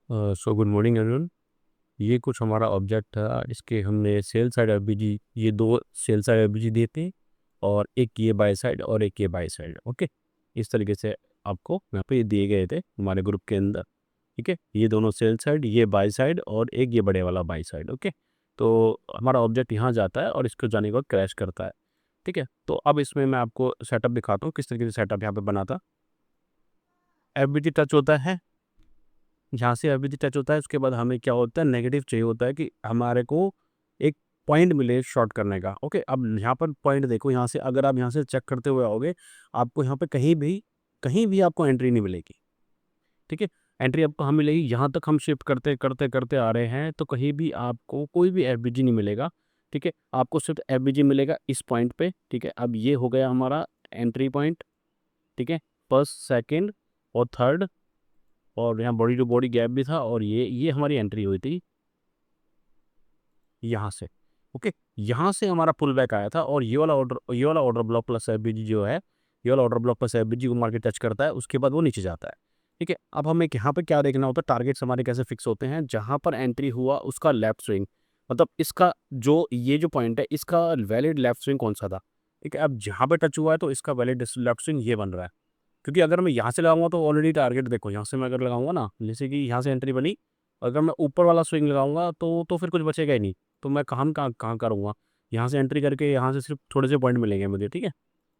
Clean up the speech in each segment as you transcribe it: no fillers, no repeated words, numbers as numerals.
So good morning everyone. ये कुछ हमारा ऑब्जेक्ट था, इसके हमने सेल साइड एफबीजी, ये दो सेल साइड एफबीजी दिए थे और एक ये बाई साइड और एक ये बाई साइड। ओके, इस तरीके से आपको यहाँ पे ये दिए गए थे हमारे ग्रुप के अंदर। ठीक है, ये दोनों सेल साइड, ये बाई साइड और एक ये बड़े वाला बाई साइड। ओके, तो हमारा ऑब्जेक्ट यहाँ जाता है और इसको जाने के बाद क्रैश करता है। ठीक है, तो अब इसमें मैं आपको सेटअप दिखाता हूँ किस तरीके से सेटअप यहाँ पे बना था। एफबीजी टच होता है, जहाँ से एवरेज टच होता है उसके बाद हमें क्या होता है, नेगेटिव चाहिए होता है कि हमारे को एक पॉइंट मिले शॉर्ट करने का। ओके, अब यहाँ पर पॉइंट देखो, यहाँ से अगर आप यहाँ से चेक करते हुए आओगे, आपको यहाँ पे कहीं भी आपको एंट्री नहीं मिलेगी। ठीक है, एंट्री आपको हम मिलेगी यहाँ तक, हम शिफ्ट करते करते करते आ रहे हैं तो कहीं भी आपको कोई भी एफबीजी नहीं मिलेगा। ठीक है, आपको सिर्फ एफबीजी मिलेगा इस पॉइंट पे। ठीक है, अब ये हो गया हमारा एंट्री पॉइंट। ठीक है, फर्स्ट, सेकेंड और थर्ड, और यहाँ बॉडी टू बॉडी गैप भी था, और ये हमारी एंट्री हुई थी यहाँ से। ओके, यहाँ से हमारा पुल बैक आया था, और ये वाला ऑर्डर ब्लॉक प्लस एफबीजी जो है, ये वाला ऑर्डर ब्लॉक प्लस एफबीजी को मार के टच करता है, उसके बाद वो नीचे जाता है। ठीक है, अब हमें यहाँ पे क्या देखना होता है, टारगेट्स हमारे कैसे फिक्स होते हैं, जहाँ पर एंट्री हुआ उसका लेफ्ट स्विंग, मतलब इसका जो ये जो पॉइंट है इसका वैलिड लेफ्ट स्विंग कौन सा था। ठीक है, अब जहाँ पे टच हुआ है तो इसका वैलिड लेफ्ट स्विंग ये बन रहा है, क्योंकि अगर मैं यहाँ से लगाऊंगा तो ऑलरेडी टारगेट देखो, यहाँ से मैं अगर लगाऊंगा ना, जैसे कि यहाँ से एंट्री बनी, अगर मैं ऊपर वाला स्विंग लगाऊंगा तो फिर कुछ बचेगा ही नहीं। तो मैं कहाँ कहाँ कहाँ करूँगा, यहाँ से एंट्री करके यहाँ से सिर्फ थोड़े से पॉइंट मिलेंगे मुझे। ठीक है,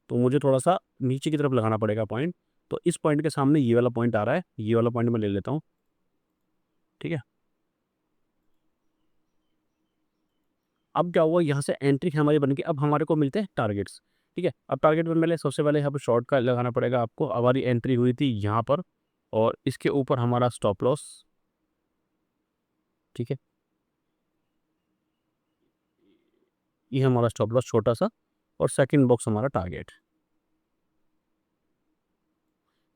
तो मुझे थोड़ा सा नीचे की तरफ लगाना पड़ेगा पॉइंट। तो इस पॉइंट के सामने ये वाला पॉइंट आ रहा है, ये वाला पॉइंट मैं ले लेता हूँ। ठीक है, अब क्या हुआ, यहाँ से एंट्री हमारी बन गई, अब हमारे को मिलते हैं टारगेट्स। ठीक है, अब टारगेट में मिले, सबसे पहले यहाँ पर शॉर्ट का लगाना पड़ेगा आपको। हमारी एंट्री हुई थी यहाँ पर, और इसके ऊपर हमारा स्टॉप लॉस। ठीक है, ये हमारा स्टॉप लॉस छोटा सा, और सेकंड बॉक्स हमारा टारगेट।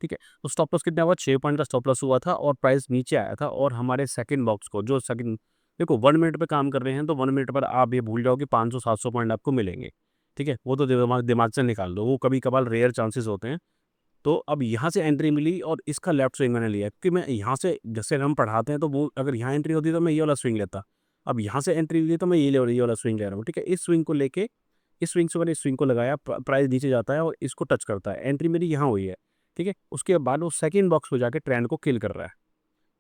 ठीक है, तो स्टॉप लॉस कितना हुआ, 6 पॉइंट का स्टॉप लॉस हुआ था, और प्राइस नीचे आया था। और हमारे सेकंड बॉक्स को, जो सेकंड, देखो 1 मिनट पे काम कर रहे हैं तो 1 मिनट पर आप ये भूल जाओ कि 500-700 पॉइंट आपको मिलेंगे। ठीक है, वो तो दिमाग दिमाग से निकाल दो, वो कभी कभार रेयर चांसेस होते हैं। तो अब यहाँ से एंट्री मिली और इसका लेफ्ट स्विंग मैंने लिया, क्योंकि मैं यहाँ से, जैसे हम पढ़ाते हैं तो वो अगर यहाँ एंट्री होती तो मैं ये वाला स्विंग लेता। अब यहाँ से एंट्री हुई तो मैं ये वाला स्विंग ले रहा हूँ। ठीक है, इस स्विंग को लेके, इस स्विंग से मैंने इस स्विंग को लगाया, प्राइस नीचे जाता है और इसको टच करता है, एंट्री मेरी यहाँ हुई है। ठीक है, उसके बाद वो सेकंड बॉक्स में जाके ट्रेंड को किल कर रहा है।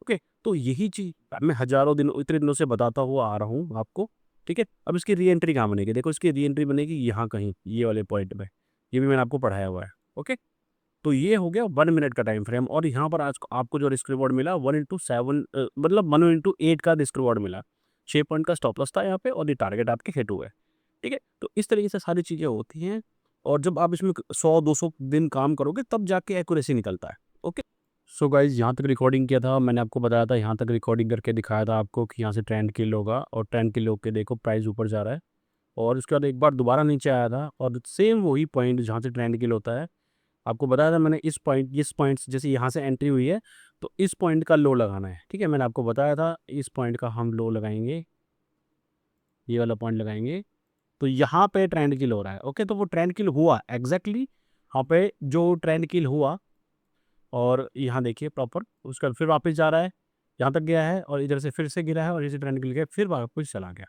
ओके, तो यही चीज़ मैं हज़ारों दिन, इतने दिनों से बताता हुआ आ रहा हूँ आपको। ठीक है, अब इसकी री एंट्री कहाँ बनेगी, देखो इसकी री एंट्री बनेगी यहाँ कहीं, ये वाले पॉइंट पे। ये भी मैंने आपको पढ़ाया हुआ है। ओके, तो ये हो गया 1 मिनट का टाइम फ्रेम, और यहाँ पर आज आपको जो रिस्क रिवॉर्ड मिला 1/7, मतलब 1/8 का रिस्क रिवॉर्ड मिला। 6 पॉइंट का स्टॉप लॉस था यहाँ पे, और ये टारगेट आपके हिट हुए। ठीक है, तो इस तरीके से सारी चीज़ें होती हैं, और जब आप इसमें 100-200 दिन काम करोगे तब जाके एक्यूरेसी निकलता है। ओके, सो गाइज, यहाँ तक रिकॉर्डिंग किया था, मैंने आपको बताया था, यहाँ तक रिकॉर्डिंग करके दिखाया था आपको कि यहाँ से ट्रेंड किल होगा, और ट्रेंड किल होकर देखो प्राइस ऊपर जा रहा है, और उसके बाद एक बार दोबारा नीचे आया था, और सेम वही पॉइंट जहाँ से ट्रेंड किल होता है, आपको बताया था मैंने, इस पॉइंट जैसे यहाँ से एंट्री हुई है तो इस पॉइंट का लो लगाना है। ठीक है, मैंने आपको बताया था इस पॉइंट का हम लो लगाएंगे, ये वाला पॉइंट लगाएंगे, तो यहाँ पे ट्रेंड किल हो रहा है। ओके, तो वो ट्रेंड किल हुआ एग्जैक्टली यहाँ पे, जो ट्रेंड किल हुआ, और यहाँ देखिए प्रॉपर उसका फिर वापस जा रहा है, यहाँ तक गया है, और इधर से फिर से गिरा है, और इसे ट्रेंड किल गया, फिर वापस चला गया।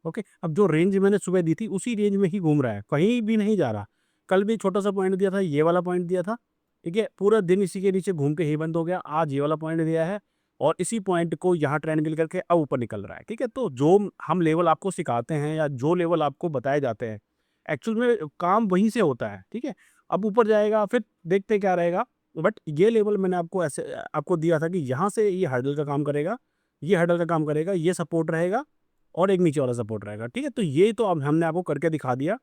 ओके, अब जो रेंज मैंने सुबह दी थी उसी रेंज में ही घूम रहा है, कहीं भी नहीं जा रहा। कल भी छोटा सा पॉइंट दिया था, ये वाला पॉइंट दिया था। ठीक है, पूरा दिन इसी के नीचे घूम के ही बंद हो गया। आज ये वाला पॉइंट दिया है, और इसी पॉइंट को यहाँ ट्रेंड किल करके अब ऊपर निकल रहा है। ठीक है, तो जो हम लेवल आपको सिखाते हैं या जो लेवल आपको बताए जाते हैं, एक्चुअल में काम वहीं से होता है। ठीक है, अब ऊपर जाएगा फिर देखते क्या रहेगा, बट ये लेवल मैंने आपको ऐसे आपको दिया था कि यहाँ से ये हर्डल का काम करेगा, ये हर्डल का काम करेगा, ये सपोर्ट रहेगा, और एक नीचे वाला सपोर्ट रहेगा। ठीक है, तो ये तो अब हमने आपको करके दिखा दिया,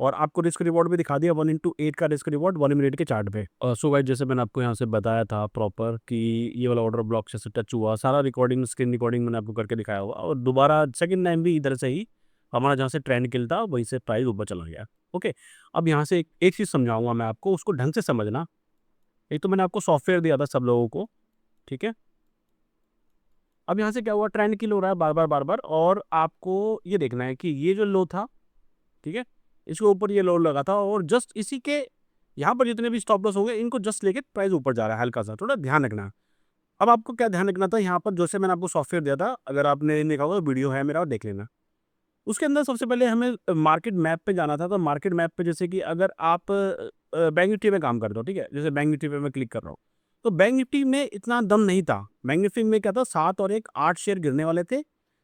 और आपको रिस्क रिवॉर्ड भी दिखा दिया, 1/8 का रिस्क रिवॉर्ड 1 मिनट के चार्ट पे। सो गाइस, जैसे मैंने आपको यहाँ से बताया था प्रॉपर कि ये वाला ऑर्डर ब्लॉक से टच हुआ, सारा रिकॉर्डिंग, स्क्रीन रिकॉर्डिंग मैंने आपको करके दिखाया हुआ, और दोबारा सेकंड टाइम भी इधर से ही हमारा जहाँ से ट्रेंड किल था वहीं से प्राइस ऊपर चला गया। ओके, अब यहाँ से एक चीज़ समझाऊंगा मैं आपको, उसको ढंग से समझना। एक तो मैंने आपको सॉफ्टवेयर दिया था सब लोगों को। ठीक है, अब यहाँ से क्या हुआ, ट्रेंड किल हो रहा है बार बार बार बार, और आपको ये देखना है कि ये जो लो था, ठीक है, इसके ऊपर ये लो लगा था, और जस्ट इसी के यहाँ पर जितने भी स्टॉप लॉस हो गए इनको जस्ट लेके प्राइस ऊपर जा रहा है, हल्का सा, थोड़ा ध्यान रखना। अब आपको क्या ध्यान रखना था यहाँ पर, जैसे मैंने आपको सॉफ्टवेयर दिया था, अगर आपने नहीं देखा होगा तो वीडियो है मेरा, देख लेना। उसके अंदर सबसे पहले हमें मार्केट मैप पे जाना था। तो मार्केट मैप पे जैसे कि अगर आप बैंक निफ्टी में काम करते हो, ठीक है, जैसे बैंक निफ्टी पे मैं क्लिक कर रहा हूँ, तो बैंक निफ्टी में इतना दम नहीं था। बैंक निफ्टी में क्या था, 7 और 1 8 शेयर गिरने वाले थे,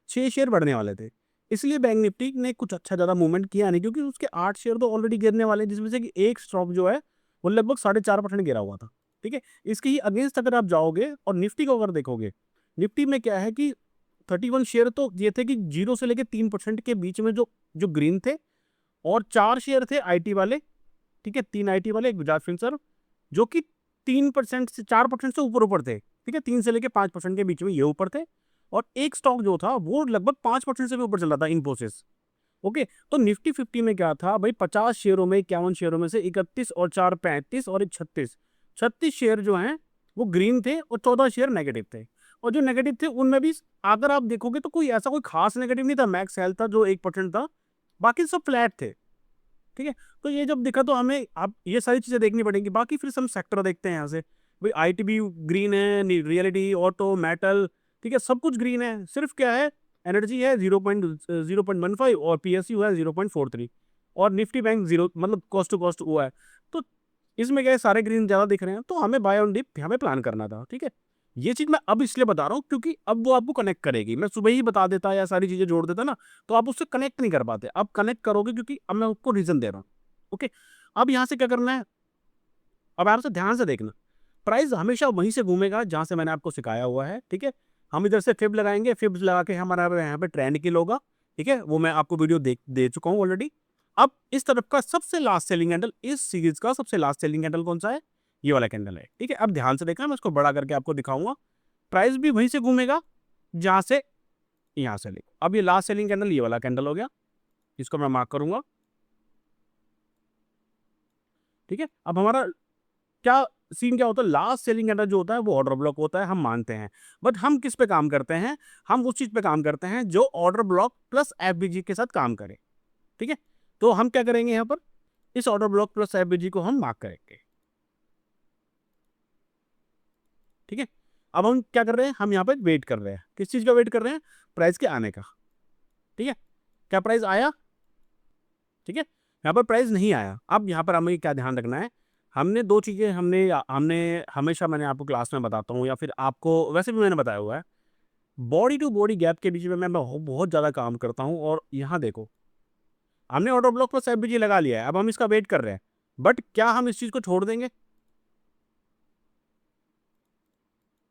6 शेयर बढ़ने वाले थे। इसलिए बैंक निफ्टी ने कुछ अच्छा ज़्यादा मूवमेंट किया नहीं, क्योंकि उसके 8 शेयर तो ऑलरेडी गिरने वाले हैं, जिसमें से कि एक स्टॉक जो है वो लगभग 4.5% गिरा हुआ था। ठीक है, इसके ही अगेंस्ट अगर आप जाओगे और निफ्टी को अगर देखोगे, निफ्टी में क्या है कि 31 शेयर तो ये थे कि 0 से लेके 3% के बीच में जो जो ग्रीन थे, और 4 शेयर थे आईटी वाले, ठीक है, 3 आईटी वाले, एक बजाज फिनसर्व, जो कि 3% से 4% से ऊपर थे, ठीक है, 3 से लेके 5% के बीच में ये ऊपर थे, और एक स्टॉक जो था वो लगभग 5% से भी ऊपर चल रहा था, इन्फोसिस। ओके, तो निफ्टी 50 में क्या था भाई, 50 शेयरों में, 51 शेयरों में से 31 और 4 35 और एक 36 शेयर जो हैं वो ग्रीन थे, और 14 शेयर नेगेटिव थे। और जो नेगेटिव थे उनमें भी अगर आप देखोगे तो कोई ऐसा कोई खास नेगेटिव नहीं था। मैक्स हेल्थ था जो 1% था, बाकी सब फ्लैट थे। ठीक है, तो ये जब दिखा तो हमें अब ये सारी चीज़ें देखनी पड़ेंगी। बाकी फिर हम सेक्टर देखते हैं यहाँ से, भाई आईटी भी ग्रीन है, रियलिटी, ऑटो, मेटल, ठीक है, सब कुछ ग्रीन है। सिर्फ क्या है, एनर्जी है 0.15 और पीएसयू है 0.43, और निफ्टी बैंक जीरो, मतलब कॉस्ट टू कॉस्ट हुआ है। तो इसमें क्या है, सारे ग्रीन ज़्यादा दिख रहे हैं, तो हमें बाय ऑन डिप हमें प्लान करना था। ठीक है, ये चीज़ मैं अब इसलिए बता रहा हूँ क्योंकि अब वो आपको कनेक्ट करेगी। मैं सुबह ही बता देता या सारी चीज़ें जोड़ देता ना, तो आप उससे कनेक्ट नहीं कर पाते। अब कनेक्ट करोगे क्योंकि अब मैं आपको रीज़न दे रहा हूँ। ओके, अब यहाँ से क्या करना है, अब आराम से ध्यान से देखना। प्राइस हमेशा वहीं से घूमेगा जहाँ से मैंने आपको सिखाया हुआ है। ठीक है, हम इधर से फिब लगाएंगे, फिब्स लगा के हमारा यहाँ पे ट्रेंड किल होगा। ठीक है, वो मैं आपको वीडियो दे चुका हूँ ऑलरेडी। अब इस तरफ का सबसे लास्ट सेलिंग कैंडल, इस सीरीज का सबसे लास्ट सेलिंग कैंडल कौन सा है, ये वाला कैंडल है। ठीक है, अब ध्यान से देखना, मैं इसको बड़ा करके आपको दिखाऊंगा। प्राइस भी वहीं से घूमेगा जहाँ से यहाँ से ले। अब ये लास्ट सेलिंग कैंडल ये वाला कैंडल हो गया, इसको मैं मार्क करूंगा। ठीक है, अब हमारा क्या सीन क्या होता है, लास्ट सेलिंग कैंडल जो होता है वो ऑर्डर ब्लॉक होता है, हम मानते हैं। बट हम किस पे काम करते हैं, हम उस चीज पे काम करते हैं जो ऑर्डर ब्लॉक प्लस एफबीजी के साथ काम करे। ठीक है, तो हम क्या करेंगे यहाँ पर, इस ऑर्डर ब्लॉक प्लस एफबीजी को हम मार्क करेंगे। ठीक है, अब हम क्या कर रहे हैं, हम यहाँ पर वेट कर रहे हैं, किस चीज का वेट कर रहे हैं, प्राइस के आने का। ठीक है, क्या प्राइस आया, ठीक है, यहाँ पर प्राइस नहीं आया। अब यहाँ पर हमें क्या ध्यान रखना है, हमने दो चीज़ें हमने हमने हमेशा, मैंने आपको क्लास में बताता हूँ या फिर आपको वैसे भी मैंने बताया हुआ है, बॉडी टू बॉडी गैप के बीच में मैं बहुत ज़्यादा काम करता हूँ। और यहाँ देखो, हमने ऑर्डर ब्लॉक प्लस एफबीजी लगा लिया है, अब हम इसका वेट कर रहे हैं। बट क्या हम इस चीज़ को छोड़ देंगे,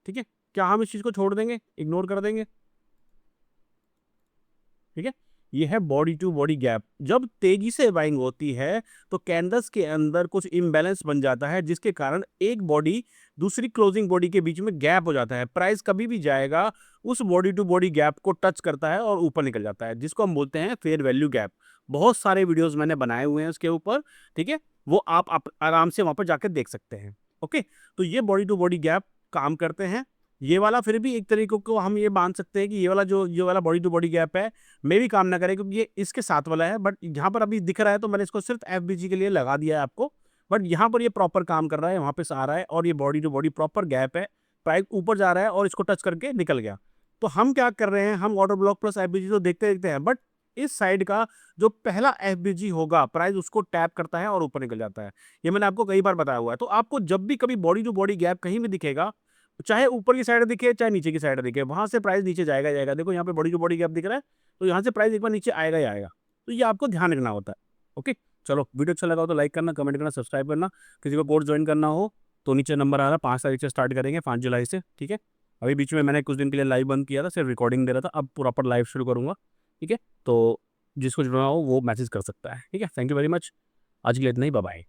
ठीक है, क्या हम इस चीज़ को छोड़ देंगे, इग्नोर कर देंगे। ठीक है, ये है बॉडी टू बॉडी गैप। जब तेजी से बाइंग होती है तो कैंडल्स के अंदर कुछ इम्बैलेंस बन जाता है, जिसके कारण एक बॉडी दूसरी क्लोजिंग बॉडी के बीच में गैप हो जाता है। प्राइस कभी भी जाएगा उस बॉडी टू बॉडी गैप को टच करता है और ऊपर निकल जाता है, जिसको हम बोलते हैं फेयर वैल्यू गैप। बहुत सारे वीडियोस मैंने बनाए हुए हैं उसके ऊपर। ठीक है, वो आप आराम से वहां पर जाकर देख सकते हैं। ओके, तो ये बॉडी टू बॉडी गैप काम करते हैं। ये वाला फिर भी एक तरीके को हम ये मान सकते हैं कि ये वाला बॉडी टू बॉडी गैप है, मे भी काम ना करे क्योंकि ये इसके साथ वाला है। बट यहाँ पर अभी दिख रहा है तो मैंने इसको सिर्फ एफबीजी के लिए लगा दिया है आपको। बट यहाँ पर ये प्रॉपर काम कर रहा है, वहाँ पे से आ रहा है, और ये body to body proper gap है। प्राइस ऊपर जा रहा है और इसको टच करके निकल गया। तो हम क्या कर रहे हैं, हम ऑर्डर ब्लॉक प्लस एफबीजी तो देखते देखते हैं, बट इस साइड का जो पहला एफबीजी होगा, प्राइस उसको टैप करता है और ऊपर निकल जाता है। ये मैंने आपको कई बार बताया हुआ है। तो आपको जब भी कभी बॉडी टू बॉडी गैप कहीं भी दिखेगा, चाहे ऊपर की साइड दिखे चाहे नीचे की साइड दिखे, वहां से प्राइस नीचे जाएगा जाएगा। देखो यहाँ पे बॉडी टू बॉडी गैप दिख रहा है, तो यहाँ से प्राइस एक बार नीचे आएगा ही आएगा। तो ये आपको ध्यान रखना होता है। ओके, चलो, वीडियो अच्छा लगा हो तो लाइक करना, कमेंट करना, सब्सक्राइब करना। किसी को कोर्स ज्वाइन करना हो तो नीचे नंबर आ रहा है, 5 तारीख से स्टार्ट करेंगे, 5 जुलाई से। ठीक है, अभी बीच में मैंने कुछ दिन के लिए लाइव बंद किया था, सिर्फ रिकॉर्डिंग दे रहा था, अब प्रॉपर लाइव शुरू करूंगा। ठीक है, तो जिसको जुड़ना हो वो मैसेज कर सकता है। ठीक है, थैंक यू वेरी मच, आज के लिए इतना ही, बाय बाय।